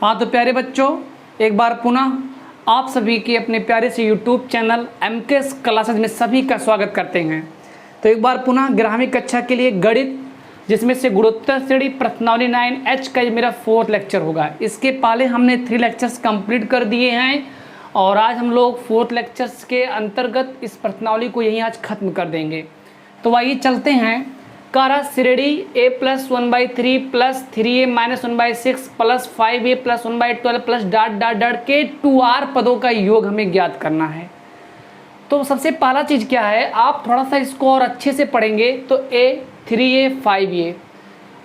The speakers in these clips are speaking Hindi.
हाँ तो प्यारे बच्चों, एक बार पुनः आप सभी के अपने प्यारे से यूट्यूब चैनल MKS क्लासेज में सभी का स्वागत करते हैं। तो एक बार पुनः 11वीं कक्षा के लिए गणित, जिसमें से गुणोत्तर श्रेणी प्रश्नावली 9H का ये मेरा 4th लेक्चर होगा। इसके पहले हमने 3 लेक्चर्स कंप्लीट कर दिए हैं और आज हम लोग 4th लेक्चर्स के अंतर्गत इस प्रश्नावली को यहीं आज ख़त्म कर देंगे। तो आइए चलते हैं। कारक श्रेणी a+1/3 + 3a - 1/6 + 5a + 1/12 plus dot dot dot के 2r पदों का योग हमें ज्ञात करना है। तो सबसे पहला चीज़ क्या है, आप थोड़ा सा इसको और अच्छे से पढ़ेंगे तो a 3a 5a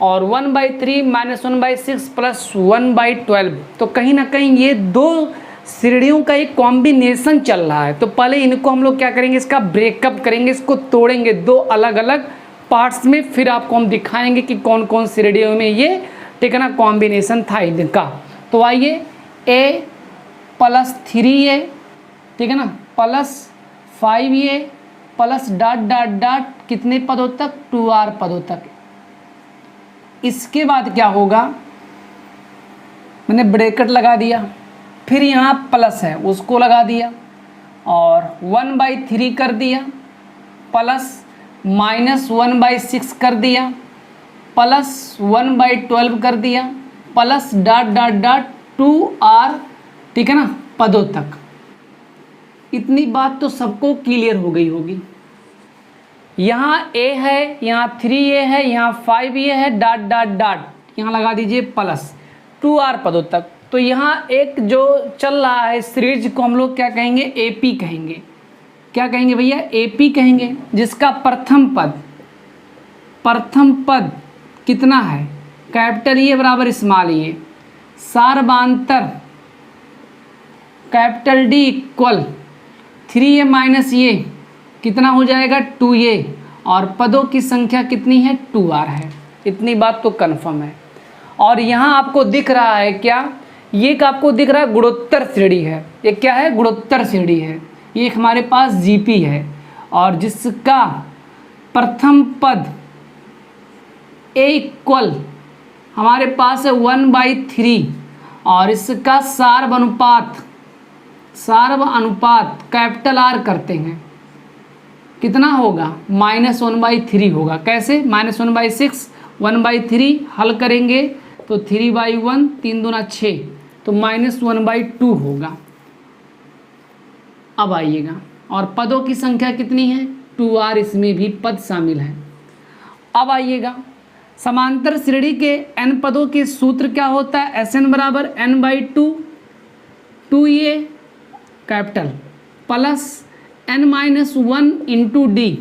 और 1/3 - 1/6 + 1/12, तो कहीं ना कहीं ये दो श्रेणियों का एक कॉम्बिनेशन चल रहा है। तो पहले इनको हम लोग क्या करेंगे, इसका ब्रेकअप करेंगे, इसको तोड़ेंगे दो अलग अलग पार्ट्स में, फिर आपको हम दिखाएंगे कि कौन कौन श्रेणियों में ये ठीक है ना कॉम्बिनेशन था इनका। तो आइए a + 3a ठीक है ना + 5a plus dot dot dot कितने पदों तक, 2r पदों तक। इसके बाद क्या होगा, मैंने ब्रैकेट लगा दिया, फिर यहाँ प्लस है उसको लगा दिया और 1/3 कर दिया प्लस -1/6 कर दिया प्लस 1/12 कर दिया plus dot dot dot 2r ठीक है ना पदों तक। इतनी बात तो सबको क्लियर हो गई होगी। यहाँ a है, यहाँ 3a है, यहाँ 5a है, डॉट डॉट डॉट यहाँ लगा दीजिए प्लस 2r पदों तक। तो यहाँ एक जो चल रहा है सीरीज को हम लोग क्या कहेंगे, AP कहेंगे। क्या कहेंगे भैया, AP कहेंगे, जिसका प्रथम पद कितना है, कैपिटल E बराबर स्मॉल E, सार्वधातुक capital D equal 3a - a कितना हो जाएगा 2a और पदों की संख्या कितनी है 2r है। इतनी बात तो कन्फर्म है। और यहाँ आपको दिख रहा है क्या, ये आपको दिख रहा है गुणोत्तर श्रेणी है। ये क्या है, गुणोत्तर श्रेणी है। ये हमारे पास GP है और जिसका प्रथम पद a इक्वल हमारे पास है 1/3 और इसका सार्व अनुपात कैपिटल R करते हैं, कितना होगा -1/3 होगा। कैसे, -1/6 1/3 हल करेंगे तो 3/1 3 दूना 6 तो -1/2 होगा। अब आइएगा, और पदों की संख्या कितनी है 2r, इसमें भी पद शामिल है। अब आइएगा, समांतर श्रेणी के n पदों के सूत्र क्या होता है, Sn बराबर n/2 2a capital plus n-1 into d।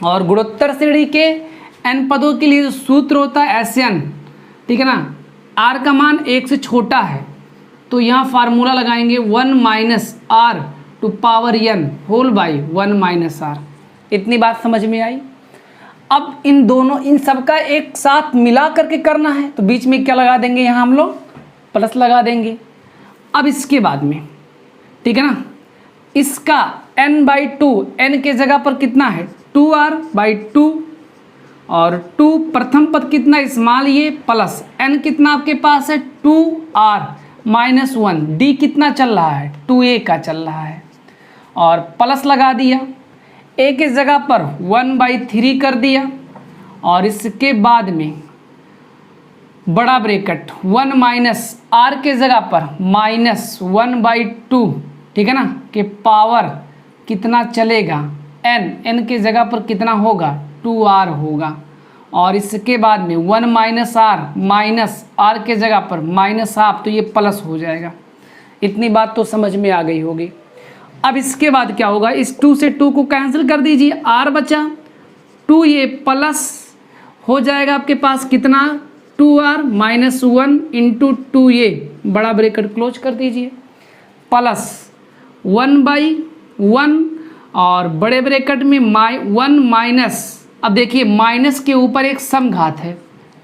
और गुणोत्तर श्रेणी के n पदों के लिए सूत्र होता है Sn ठीक है ना, r का मान 1 से छोटा है तो यहाँ फार्मूला लगाएंगे 1 - r to power n whole by 1 - r। इतनी बात समझ में आई। अब इन सब का एक साथ मिला करके करना है तो बीच में क्या लगा देंगे, यहाँ हम लोग प्लस लगा देंगे। अब इसके बाद में ठीक है ना, इसका n/2 n के जगह पर कितना है 2r/2 और 2 प्रथम पद कितना स्मॉल ये प्लस n कितना आपके पास है 2r - 1 d कितना चल रहा है 2a का चल रहा है और प्लस लगा दिया। a के जगह पर 1/3 कर दिया और इसके बाद में बड़ा ब्रैकेट 1 - r के जगह पर -1/2 ठीक है ना के पावर कितना चलेगा n के जगह पर कितना होगा 2r होगा और इसके बाद में 1 - r के जगह पर -1/2 तो ये प्लस हो जाएगा। इतनी बात तो समझ में आ गई होगी। अब इसके बाद क्या होगा, इस 2 से 2 को कैंसिल कर दीजिए, r बचा 2a प्लस हो जाएगा आपके पास कितना 2r - 1 इंटू 2a बड़ा ब्रैकेट क्लोज कर दीजिए प्लस 1/1 और बड़े ब्रैकेट में 1 माइनस, अब देखिए माइनस के ऊपर एक समघात है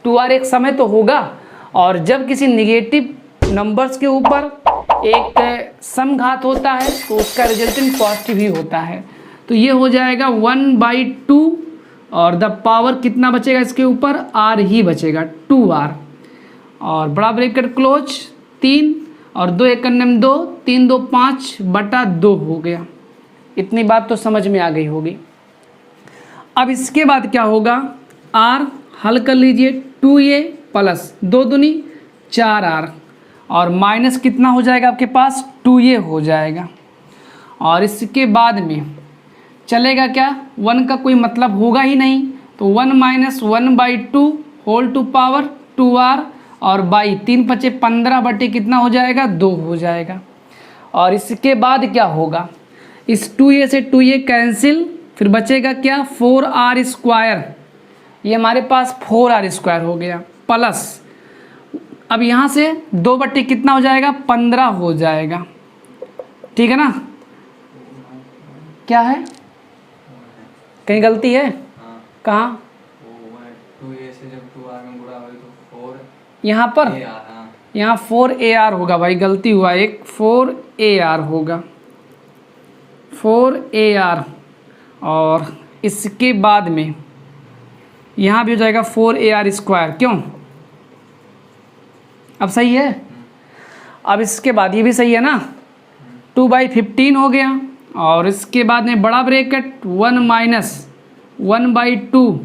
2r, एक समय तो होगा और जब किसी निगेटिव नंबर्स के ऊपर एक समघात होता है तो उसका रिजल्टेंट पॉजिटिव ही होता है। तो ये हो जाएगा 1/2 और द पावर कितना बचेगा इसके ऊपर r ही बचेगा 2r और बड़ा ब्रैकेट क्लोज 3 और 2 1 2, 3 2 5/2 हो गया। इतनी बात तो समझ में आ गई होगी। अब इसके बाद क्या होगा, r हल कर लीजिए, 2a प्लस 2 दूनी 4r और माइनस कितना हो जाएगा आपके पास, 2a हो जाएगा। और इसके बाद में चलेगा क्या, 1 का कोई मतलब होगा ही नहीं, तो 1 - 1/2 होल टू पावर 2r और बाई 3 × 5 = 15 बटे कितना हो जाएगा, 2 हो जाएगा। और इसके बाद क्या होगा, इस 2a से 2a कैंसिल, फिर बचेगा क्या, 4r²। ये हमारे पास 4r² हो गया, प्लस अब यहाँ से 2 बटे कितना हो जाएगा, 15 हो जाएगा। ठीक है ना, क्या है, कहीं गलती है, कहाँ, 2a से जब 2r में गुणा हो तो 4 यहाँ पर, यहाँ 4ar होगा भाई, गलती हुआ एक, 4ar होगा, 4ar। और इसके बाद में यहाँ भी हो जाएगा 4ar², क्यों, अब सही है। अब इसके बाद ये भी सही है ना, 2/15 हो गया। और इसके बाद में बड़ा ब्रैकेट 1 - 1/2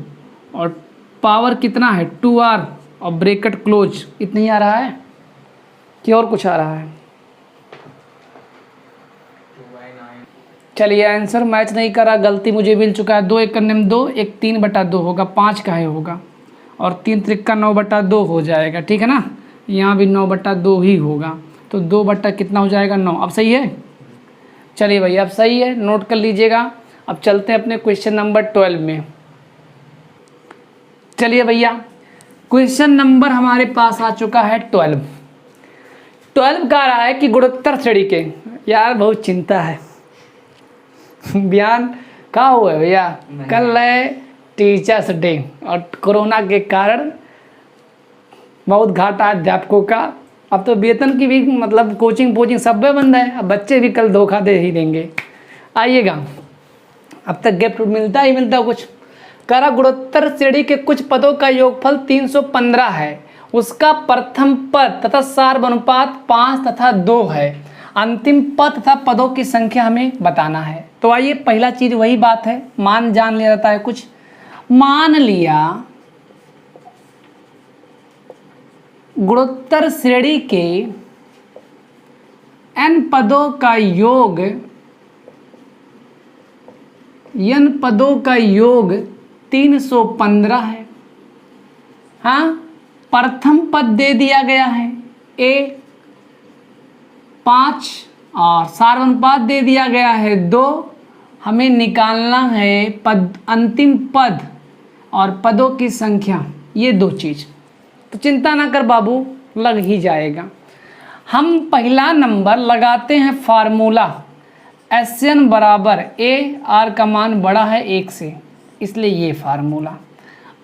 और पावर कितना है, 2r और ब्रैकेट क्लोज। इतना ही आ रहा है कि और कुछ आ रहा है, 2/9। चलिए आंसर मैच नहीं करा, गलती मुझे मिल चुका है। 2 1 2, 1 3/2 होगा, 5 का है होगा, और 3 3 9/2 हो जाएगा। ठीक है ना, यहाँ भी 9/2 ही होगा, तो 2 बट्टा कितना हो जाएगा, 9। अब सही है, चलिए भैया अब सही है, नोट कर लीजिएगा। अब चलते हैं अपने क्वेश्चन नंबर 12 में। चलिए भैया, क्वेश्चन नंबर हमारे पास आ चुका है 12 कह रहा है कि गुणोत्तर श्रेणी के, यार बहुत चिंता है, बयान कहाँ हुआ है भैया, कल है टीचर्स डे और कोरोना के कारण बहुत घाटा अध्यापकों का। अब तो वेतन की भी मतलब कोचिंग सब बंद है, अब बच्चे भी कल धोखा दे ही देंगे। आइएगा, अब तक गिफ्ट मिलता ही मिलता कुछ। करा गुणोत्तर श्रेणी के कुछ पदों का योगफल 315 है, उसका प्रथम पद तथा सार्व अनुपात 5 तथा 2 है। अंतिम पद तथा पदों की संख्या हमें बताना है। तो आइए, पहला चीज वही बात है, मान जान लिया जाता है कुछ। मान लिया गुणोत्तर श्रेणी के n पदों का योग, n पदों का योग 315 है। हाँ, प्रथम पद दे दिया गया है a 5 और सार्वनुपात दे दिया गया है 2। हमें निकालना है पद, अंतिम पद और पदों की संख्या, ये 2 चीज। तो चिंता ना कर बाबू, लग ही जाएगा। हम पहला नंबर लगाते हैं फार्मूला, Sn बराबर a, r का मान बड़ा है 1 से, इसलिए ये फार्मूला।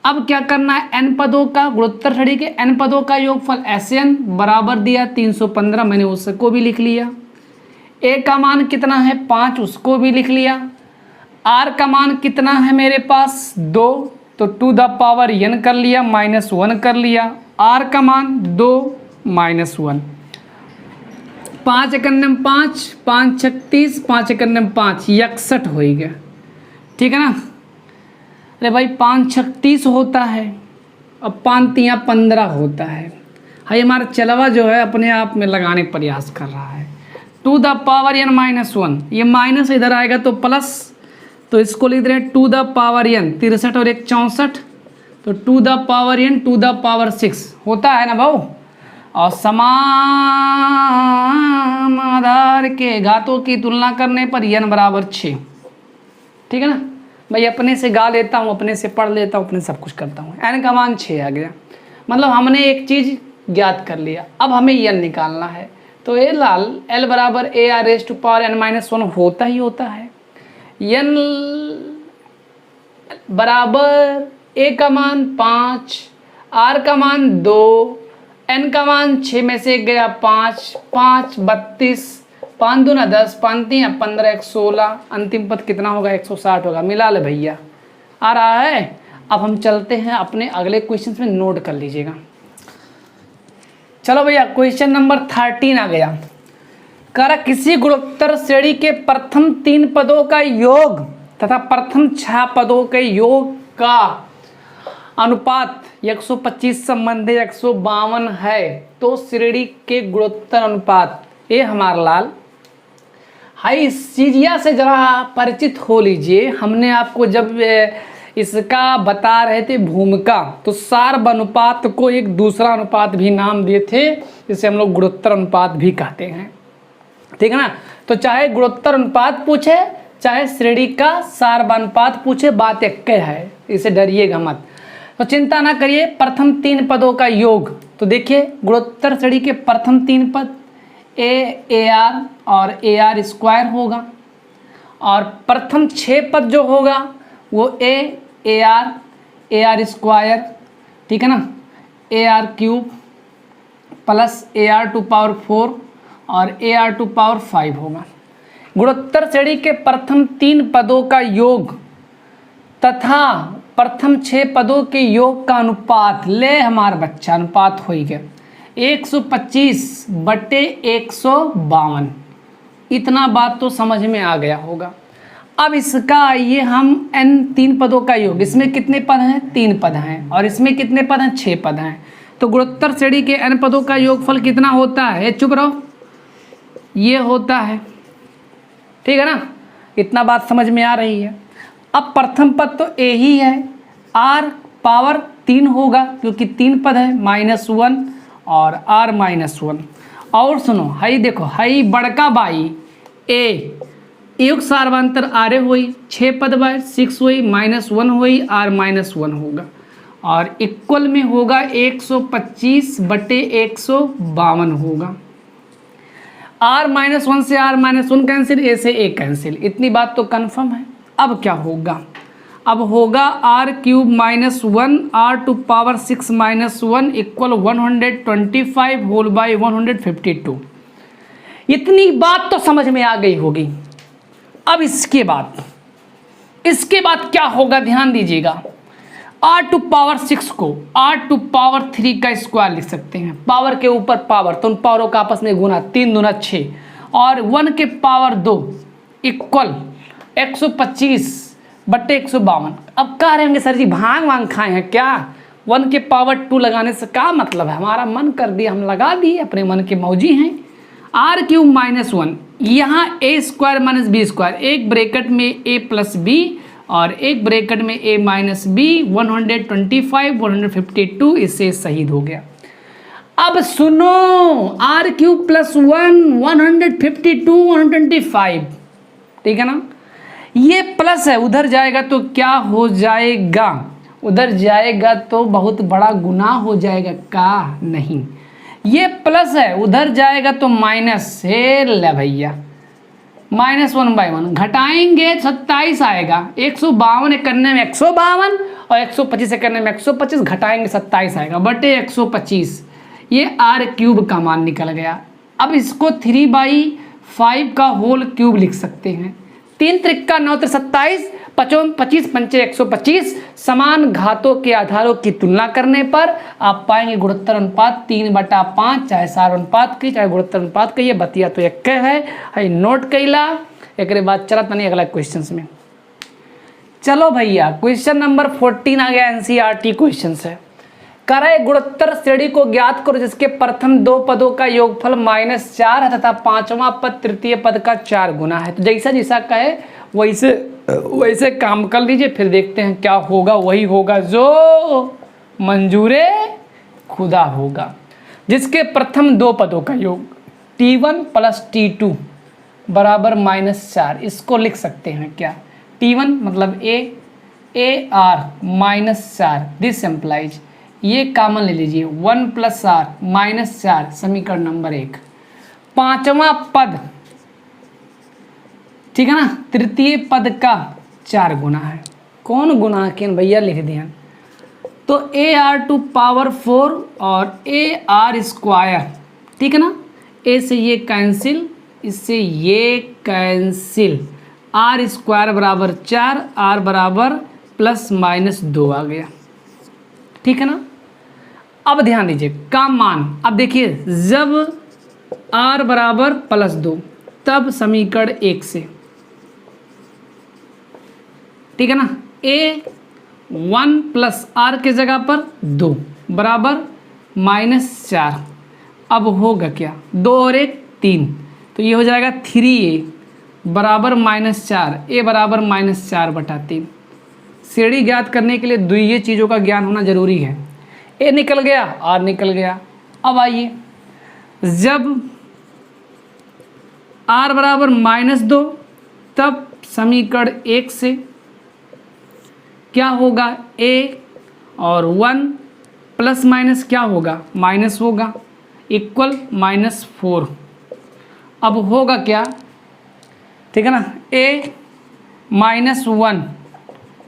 अब क्या करना है, n पदों का, गुणोत्तर श्रेणी के n पदों का योगफल Sn बराबर दिया 315, मैंने उसको भी लिख लिया। a का मान कितना है 5, उसको भी लिख लिया। r का मान कितना है मेरे पास 2, तो टू द पावर n कर लिया, -1 कर लिया। r का मान 2 -1, 5 × 5, 5 36, 5 × 5 61 हो गया। ठीक है ना, अरे भाई 5 36 होता है, अब 5 3 15 होता है। हाई हमारा चलवा जो है अपने आप में लगाने का प्रयास कर रहा है। टू द पावर n -1, ये माइनस इधर आएगा तो प्लस, तो इसको लिख रहे हैं टू द पावर n, 63 और 1 64, तो to the power n to the power 6 होता है ना भाऊ। और समान आधार के घातों की तुलना करने पर n बराबर 6। ठीक है ना भाई, अपने से गा लेता हूँ, अपने से पढ़ लेता हूँ, अपने सब कुछ करता हूँ। n का मान 6 आ गया, मतलब हमने एक चीज़ ज्ञात कर लिया। अब हमें n निकालना है, तो ए लाल l बराबर a⁻n−1 होता ही होता है। n बराबर a का मान 5, r का मान 2, n का मान 6 में से गया 5, 5 32, 5 दूना 10, 5 3 15, 1 16, अंतिम पद कितना होगा 160 होगा। मिला ले भैया, आ रहा है। अब हम चलते हैं अपने अगले क्वेश्चन में, नोट कर लीजिएगा। चलो भैया क्वेश्चन नंबर 13 आ गया। कर किसी गुणोत्तर श्रेणी के प्रथम 3 पदों का योग तथा प्रथम 6 पदों के योग का अनुपात 125 संबंधी 152 है तो श्रेणी के गुणोत्तर अनुपात। ये हमारा लाल हाई इस चीजिया से जरा परिचित हो लीजिए। हमने आपको जब इसका बता रहे थे भूमिका तो सार अनुपात को एक दूसरा अनुपात भी नाम दिए थे जिसे हम लोग गुणोत्तर अनुपात भी कहते हैं, ठीक है ना। तो चाहे गुणोत्तर अनुपात पूछे चाहे श्रेणी का सार अनुपात पूछे, बात एक है, इसे डरिएगा मत। तो चिंता ना करिए। प्रथम 3 पदों का योग, तो देखिए गुणोत्तर श्रेणी के प्रथम 3 पद ए आर और ए आर स्क्वायर होगा और प्रथम 6 पद जो होगा वो ए आर स्क्वायर, ठीक है ना, A R cube plus A R to power 4 और ए आर टू पावर 5 होगा। गुणोत्तर श्रेणी के प्रथम 3 पदों का योग तथा प्रथम 6 पदों के योग का अनुपात, ले हमारा बच्चा अनुपात हो गया 125/152। इतना बात तो समझ में आ गया होगा। अब इसका आइए हम n 3 पदों का योग, इसमें कितने पद हैं 3 पद हैं और इसमें कितने पद हैं 6 पद हैं। तो गुणोत्तर श्रेणी के n पदों का योगफल कितना होता है, चुप रहो, ये होता है, ठीक है ना। इतना बात समझ में आ रही है। अब प्रथम पद तो ए ही है, r पावर 3 होगा क्योंकि 3 पद है -1 और r -1। और सुनो हाई देखो, हाई बड़का बाई ए योग सार्वंतर आरे हुई 6 पद बाय 6 हुई -1 हुई r -1 होगा और इक्वल में होगा 125/152 होगा। r -1 से r -1 कैंसिल, a से a कैंसिल, इतनी बात तो कंफर्म है। अब क्या होगा, अब होगा r cube -1 r to power 6 -1 equal 125 whole by 152। इतनी बात तो समझ में आ गई होगी। अब इसके बाद क्या होगा, ध्यान दीजिएगा। r टू पावर 6 को r टू पावर 3 का स्क्वायर लिख सकते हैं, पावर के ऊपर पावर, तो उन पावरों का आपस में गुना, 3 दूना 6 और 1 के पावर 2 इक्वल 125/152। अब कह रहे होंगे सर जी भांग वांग खाए हैं क्या, 1 के पावर 2 लगाने से क्या मतलब है, हमारा मन कर दिया हम लगा दिए, अपने मन के मौजी हैं। r क्यूब -1 यहाँ a square minus B square, एक ब्रैकेट में a प्लस बी और एक ब्रैकेट में a माइनस बी, 125 152, इससे शहीद हो गया। अब सुनो r क्यूब +1 152 125, ठीक है ना। ये प्लस है, उधर जाएगा तो क्या हो जाएगा, उधर जाएगा तो बहुत बड़ा गुनाह हो जाएगा का नहीं। ये प्लस है, उधर जाएगा तो माइनस है, ले भैया -1/1 घटाएंगे 27 आएगा, 152 करने में 152 और 125 करने में 125, घटाएंगे 27 आएगा बटे 125। ये r क्यूब का मान निकल गया। अब इसको 3/5 का होल क्यूब लिख सकते हैं। 3 त्रिक्का 9 27, 25 पंचे 125। समान घातों के आधारों की तुलना करने पर आप पाएंगे गुणोत्तर अनुपात 3/5, चाहे सार अनुपात की चाहे गुणोत्तर अनुपात की। ये बतिया तो एक है नोट कैला। एक बाद चला तनी अगला क्वेश्चन में। चलो भैया क्वेश्चन नंबर 14 आ गया, एनसीईआरटी क्वेश्चन है। करे गुणोत्तर श्रेणी को ज्ञात करो जिसके प्रथम 2 पदों का योगफल -4 है तथा 5वां पद तृतीय पद का 4 गुना है। तो जैसा जैसा कहे वैसे काम कर लीजिए, फिर देखते हैं क्या होगा। वही होगा जो मंजूरे खुदा होगा। जिसके प्रथम 2 पदों का योग T1 + T2 बराबर -4, इसको लिख सकते हैं क्या, T1 मतलब AR -4, दिस एम्प्लाइज, ये कॉमन ले लीजिए 1 + r -4, समीकरण नंबर 1। 5वां पद, ठीक है ना, तृतीय पद का 4 गुना है। कौन गुना के भैया लिख दिया, तो AR⁴ और AR², ठीक है ना, A से ये कैंसिल, इससे ये कैंसिल, R² बराबर 4, R बराबर +-2 आ गया, ठीक है ना। अब ध्यान दीजिए का मान, अब देखिए जब r बराबर +2 तब समीकरण 1 से, ठीक है ना, a1 + r के जगह पर 2 बराबर -4। अब होगा क्या, 2 और 1 3, तो ये हो जाएगा 3a बराबर -4, a बराबर -4/3। श्रेणी ज्ञात करने के लिए द्वितीय चीज़ों का ज्ञान होना जरूरी है। a निकल गया, r निकल गया। अब आइए जब r बराबर -2 तब समीकरण 1 से क्या होगा, a और 1 प्लस माइनस क्या होगा, माइनस होगा, इक्वल -4। अब होगा क्या, ठीक है ना, a -1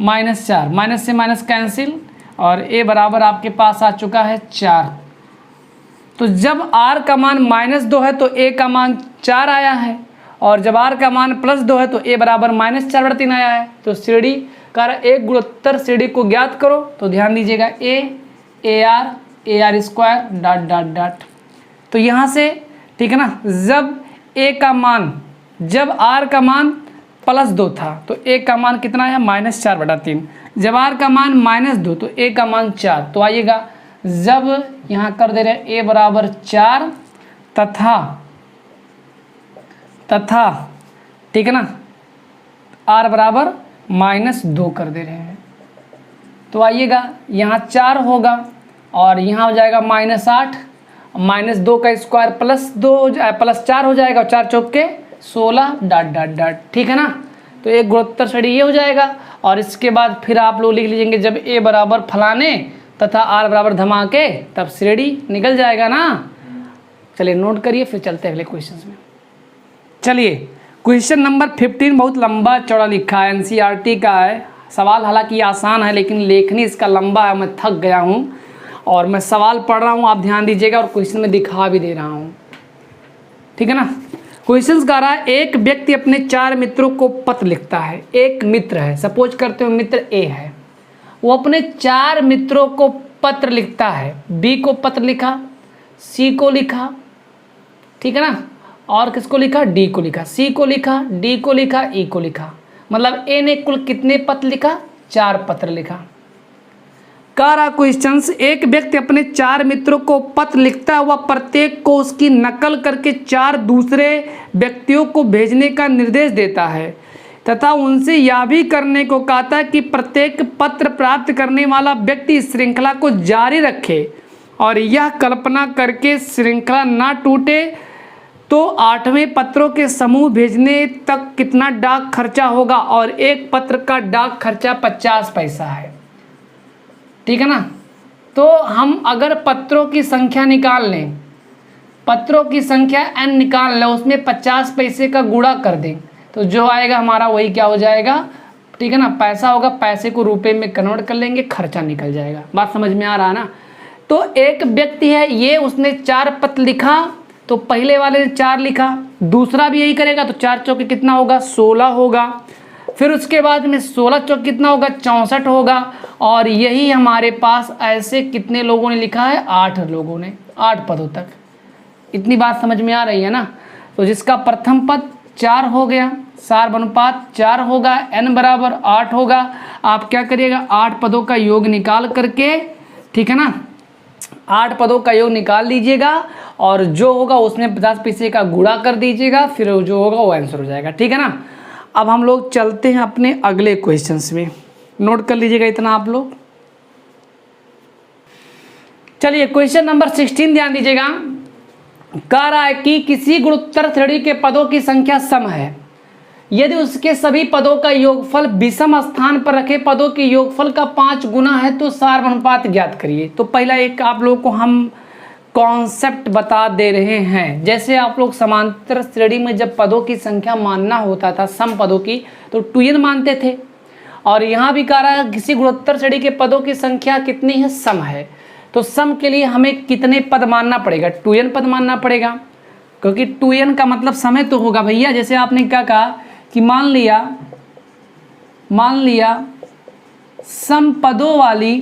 -4, माइनस से माइनस कैंसिल और a बराबर आपके पास आ चुका है 4। तो जब r का मान -2 है तो a का मान 4 आया है, और जब r का मान +2 है तो a बराबर -4/3 आया है। तो श्रेणी का एक गुणोत्तर श्रेणी को ज्ञात करो। तो ध्यान दीजिएगा ar स्क्वायर ... तो यहाँ से, ठीक है ना, जब जब r का मान +2 था तो a का मान कितना है, -4/3। जब r का मान -2 तो a का मान 4। तो आइएगा जब यहाँ कर दे रहे a बराबर 4 तथा ठीक है ना r बराबर -2 कर दे रहे हैं। तो आइएगा यहाँ 4 होगा और यहाँ हो जाएगा -8, -2 का स्क्वायर +4 हो जाएगा, और 4 चौके 16 ... ठीक है ना। तो एक गुणोत्तर श्रेणी ये हो जाएगा। और इसके बाद फिर आप लोग लिख लीजिएंगे जब a बराबर फलाने तथा r बराबर धमाके तब श्रेणी निकल जाएगा ना। चलिए नोट करिए, फिर चलते हैं अगले क्वेश्चन में। चलिए क्वेश्चन नंबर 15 बहुत लंबा चौड़ा लिखा है, NCERT का है सवाल। हालांकि आसान है लेकिन लेखनी इसका लंबा है, मैं थक गया हूँ और मैं सवाल पढ़ रहा हूँ, आप ध्यान दीजिएगा, और क्वेश्चन में दिखा भी दे रहा हूँ, ठीक है ना। क्वेश्चन कह रहा है एक व्यक्ति अपने 4 मित्रों को पत्र लिखता है। एक मित्र है, सपोज करते हो मित्र A है, वो अपने 4 मित्रों को पत्र लिखता है। B को पत्र लिखा, C को लिखा, ठीक है ना, और किसको लिखा, D को लिखा, C को लिखा, D को लिखा, E को लिखा। मतलब A ने कुल कितने पत्र लिखा, 4 पत्र लिखा। कह रहा क्वेश्चन, एक व्यक्ति अपने 4 मित्रों को पत्र लिखता है, वह प्रत्येक को उसकी नकल करके 4 दूसरे व्यक्तियों को भेजने का निर्देश देता है तथा उनसे यह भी करने को कहता है कि प्रत्येक पत्र प्राप्त करने वाला व्यक्ति इस श्रृंखला को जारी रखे और यह कल्पना करके श्रृंखला ना टूटे तो 8वें पत्रों के समूह भेजने तक कितना डाक खर्चा होगा, और एक पत्र का डाक खर्चा 50 पैसा है, ठीक है ना। तो हम अगर पत्रों की संख्या निकाल लें, पत्रों की संख्या n निकाल लें, उसमें 50 पैसे का गुणा कर दें तो जो आएगा हमारा वही क्या हो जाएगा, ठीक है ना, पैसा होगा। पैसे को रुपए में कन्वर्ट कर लेंगे, खर्चा निकल जाएगा। बात समझ में आ रहा है ना। तो एक व्यक्ति है ये, उसने 4 पत्र लिखा, तो पहले वाले ने 4 लिखा, दूसरा भी यही करेगा, तो 4 चौके कितना होगा, 16 होगा। फिर उसके बाद में 16 चौक कितना होगा, 64 होगा। और यही हमारे पास ऐसे कितने लोगों ने लिखा है, 8 लोगों ने, 8 पदों तक। इतनी बात समझ में आ रही है ना। तो जिसका प्रथम पद 4 हो गया, सार अनुपात 4 होगा, n बराबर 8 होगा। आप क्या करिएगा, 8 पदों का योग निकाल करके, ठीक है ना, 8 पदों का योग निकाल लीजिएगा और जो होगा उसमें 50 पैसे का गुणा कर दीजिएगा, फिर जो होगा वो आंसर हो जाएगा, ठीक है ना। अब हम लोग चलते हैं अपने अगले क्वेश्चंस में, नोट कर लीजिएगा इतना आप लोग। चलिए क्वेश्चन नंबर 16 ध्यान दीजिएगा। कह रहा है कि किसी गुणोत्तर श्रेणी के पदों की संख्या सम है यदि उसके सभी पदों का योगफल विषम स्थान पर रखे पदों के योगफल का 5 गुना है तो सार्वनुपात ज्ञात करिए। तो पहला एक आप लोगों को हम कॉन्सेप्ट बता दे रहे हैं। जैसे आप लोग समांतर श्रेणी में जब पदों की संख्या मानना होता था सम पदों की, तो 2n मानते थे, और यहाँ भी कह रहा है किसी गुणोत्तर श्रेणी के पदों की संख्या कितनी है, सम है। तो सम के लिए हमें कितने पद मानना पड़ेगा, 2n पद मानना पड़ेगा, क्योंकि 2n का मतलब समय तो होगा भैया। जैसे आपने क्या कहा कि मान लिया सम पदों वाली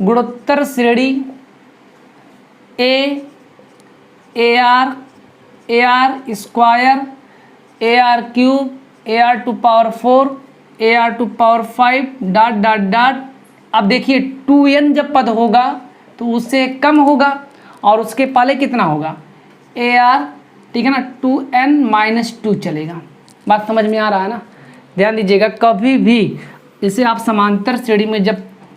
गुणोत्तर श्रेणी AR square, AR cube, AR⁴, AR⁵ dot dot dot. अब देखिए 2n जब पद होगा तो उससे कम होगा और उसके पहले कितना होगा AR, ठीक है ना, 2n-2 चलेगा। बात समझ में आ रहा है ना। ध्यान दीजिएगा, कभी भी इसे आप समांतर श्रेणी में जब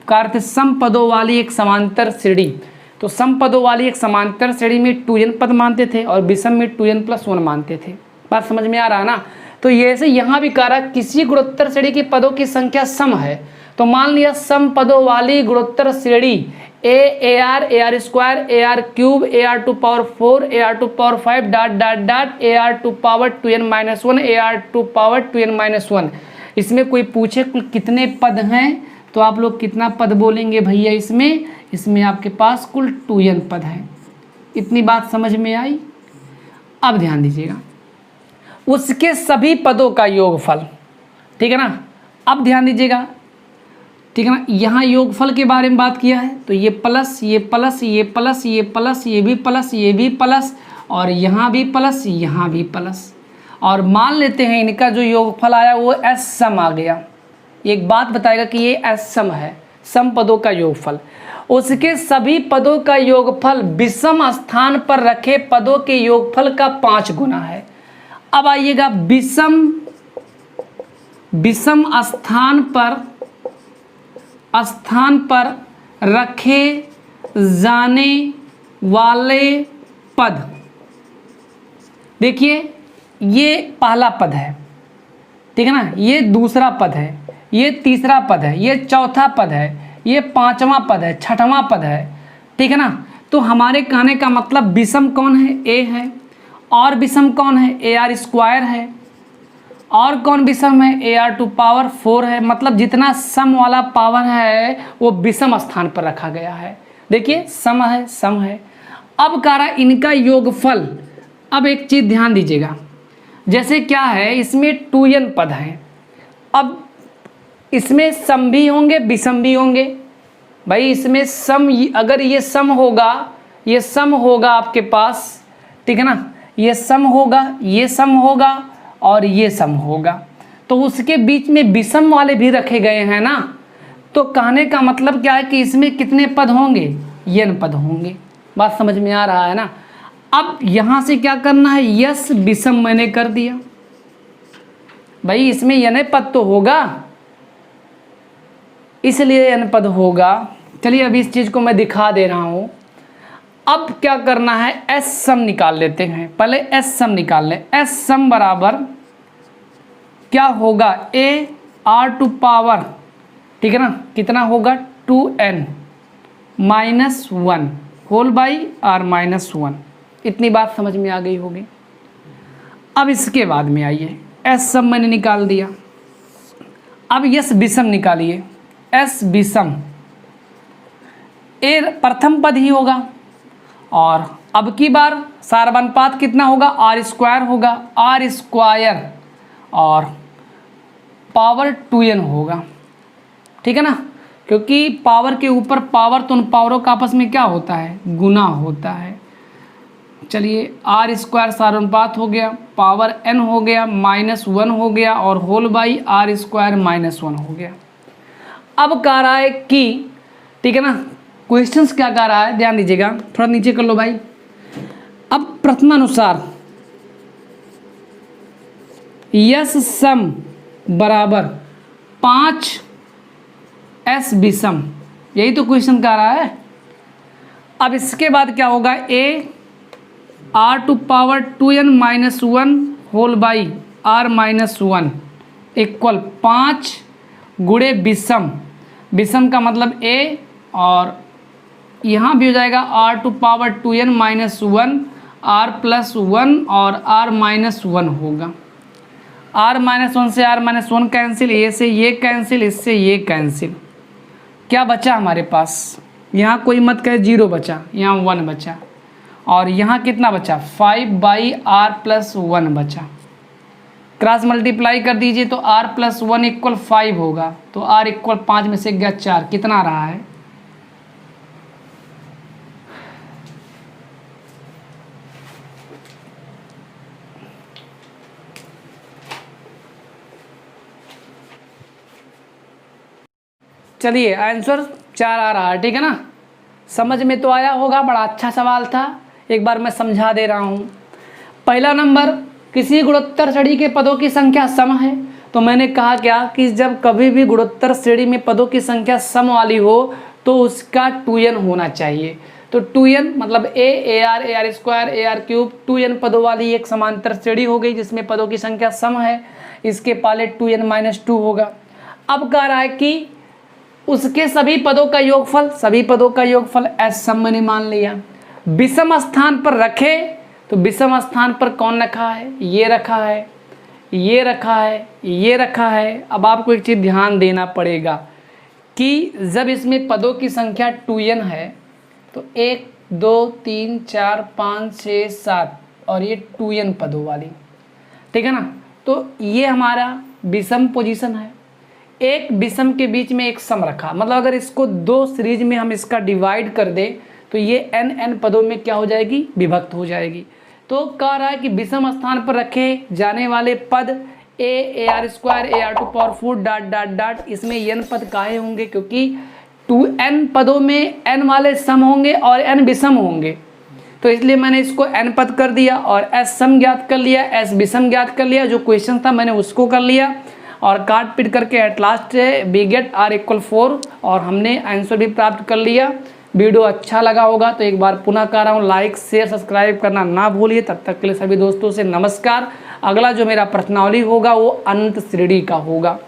करते सम पदों वाली एक समांतर श्रेणी, तो सम पदों वाली एक समांतर श्रेणी में 2n पद मानते थे और विषम में 2n+1 मानते थे। बात समझ में आ रहा है ना। तो ये ऐसे यहाँ भी कह रहा है किसी गुणोत्तर श्रेणी के पदों की संख्या सम है, तो मान लिया सम पदों वाली गुणोत्तर श्रेणी AR, AR square, AR cube, AR⁴, AR⁵ dot dot dot AR⁴2n-1, AR⁴2n-1। इसमें कोई पूछे कुल कितने पद हैं तो आप लोग कितना पद बोलेंगे भैया, इसमें आपके पास कुल 2n पद हैं। इतनी बात समझ में आई। अब ध्यान दीजिएगा, उसके सभी पदों का योगफल, ठीक है ना। अब ध्यान दीजिएगा, ठीक है ना, यहाँ योगफल के बारे में बात किया है तो ये प्लस, ये प्लस, ये प्लस, ये प्लस, ये भी प्लस, ये भी प्लस, और यहाँ भी प्लस, यहाँ भी प्लस, और मान लेते हैं इनका जो योगफल आया वो एस सम आ गया। एक बात बताएगा कि ये एस सम है, सम पदों का योगफल। उसके सभी पदों का योगफल विषम स्थान पर रखे पदों के योगफल का 5 गुना है। अब आइएगा, विषम स्थान पर रखे जाने वाले पद, देखिए ये पहला पद है, ठीक है ना, ये दूसरा पद है, ये तीसरा पद है, ये चौथा पद है, ये 5वां पद है, 6वां पद है, ठीक है ना। तो हमारे कहने का मतलब विषम कौन है, A है, और विषम कौन है, AR स्क्वायर है, और कौन विषम है, AR⁴ है। मतलब जितना सम वाला पावर है वो विषम स्थान पर रखा गया है। देखिए सम है, सम है। अब कह रहा इनका योगफल। अब एक चीज़ ध्यान दीजिएगा, जैसे क्या है, इसमें 2n पद हैं, अब इसमें सम भी होंगे विषम भी होंगे। भाई इसमें सम, अगर ये सम होगा, ये सम होगा आपके पास, ठीक है ना, ये सम होगा, ये सम होगा और ये सम होगा, तो उसके बीच में विषम वाले भी रखे गए हैं ना। तो कहने का मतलब क्या है कि इसमें कितने पद होंगे, n पद होंगे। बात समझ में आ रहा है ना। अब यहाँ से क्या करना है, यस विषम मैंने कर दिया, भाई इसमें n पद तो होगा, इसलिए n पद होगा। चलिए अभी इस चीज़ को मैं दिखा दे रहा हूँ। अब क्या करना है, एस सम निकाल लेते हैं। पहले एस सम निकाल लें। एस सम बराबर क्या होगा, AR⁴, ठीक है ना, कितना होगा 2n-1 होल बाई R-1। इतनी बात समझ में आ गई होगी। अब इसके बाद में आइए, एस सम मैंने निकाल दिया। अब यस विषम निकालिए। एस विषम, ए प्रथम पद ही होगा, और अब की बार सारवानुपात कितना होगा, R² होगा, R² और पावर 2n होगा, ठीक है ना, क्योंकि पावर के ऊपर पावर, तो उन पावरों का आपस में क्या होता है, गुना होता है। चलिए R² सारवानुपात हो गया, पावर n हो गया, -1 हो गया, और होल बाई R² -1 हो गया। अब कह रहा है कि, ठीक है ना, क्वेश्चंस क्या कह रहा है, ध्यान दीजिएगा, थोड़ा नीचे कर लो भाई। अब प्रश्नानुसार यस सम बराबर 5s विषम, यही तो क्वेश्चन कह रहा है। अब इसके बाद क्या होगा, AR⁴2n-1 whole by R-1 equal 5 गुणे विषम, विषम का मतलब A, और यहाँ भी हो जाएगा R⁴2n-1 R+1 और R-1 होगा। R-1 से R-1 कैंसिल, ए से ये कैंसिल, इससे ये कैंसिल। क्या बचा हमारे पास, यहाँ कोई मत कहे 0 बचा, यहाँ 1 बचा, और यहाँ कितना बचा 5/R+1 बचा। क्रॉस मल्टीप्लाई कर दीजिए तो R+1 = 5 होगा, तो R = 5 में से गया 4, कितना रहा है चलिए आंसर 4 आ रहा है, ठीक है ना। समझ में तो आया होगा, बड़ा अच्छा सवाल था, एक बार मैं समझा दे रहा हूँ। पहला नंबर, किसी गुणोत्तर श्रेणी के पदों की संख्या सम है, तो मैंने कहा क्या कि जब कभी भी गुणोत्तर श्रेणी में पदों की संख्या सम वाली हो तो उसका 2n होना चाहिए। तो 2n मतलब AR square AR cube 2n पदों वाली एक समांतर श्रेणी हो गई जिसमें पदों की संख्या सम है, इसके पाले 2n-2 होगा। अब कह रहा है कि उसके सभी पदों का योगफल एस सम मैंने मान लिया। विषम स्थान पर रखे तो विषम स्थान पर कौन रखा है, ये रखा है, ये रखा है, ये रखा है। अब आपको एक चीज़ ध्यान देना पड़ेगा कि जब इसमें पदों की संख्या 2n है तो 1 2 3 4 5 6 7 और ये 2n पदों वाली, ठीक है ना। तो ये हमारा विषम पोजीशन है, एक विषम के बीच में एक सम रखा, मतलब अगर इसको 2 सीरीज में हम इसका डिवाइड कर दें तो ये n पदों में क्या हो जाएगी, विभक्त हो जाएगी। तो कह रहा है कि विषम स्थान पर रखे जाने वाले पद AR square AR to power 4 dot dot dot, इसमें n पद काहे होंगे, क्योंकि 2n पदों में n वाले सम होंगे और n विषम होंगे, तो इसलिए मैंने इसको n पद कर दिया और s सम ज्ञात कर लिया, s विषम ज्ञात कर लिया। जो क्वेश्चन था मैंने उसको कर लिया और काट पीट करके at last we get r = 4 और हमने आंसर भी प्राप्त कर लिया। वीडियो अच्छा लगा होगा तो एक बार पुनः कह रहा हूँ, लाइक शेयर सब्सक्राइब करना ना भूलिए। तब तक के लिए सभी दोस्तों से नमस्कार। अगला जो मेरा प्रश्नावली होगा वो अनंत श्रेणी का होगा।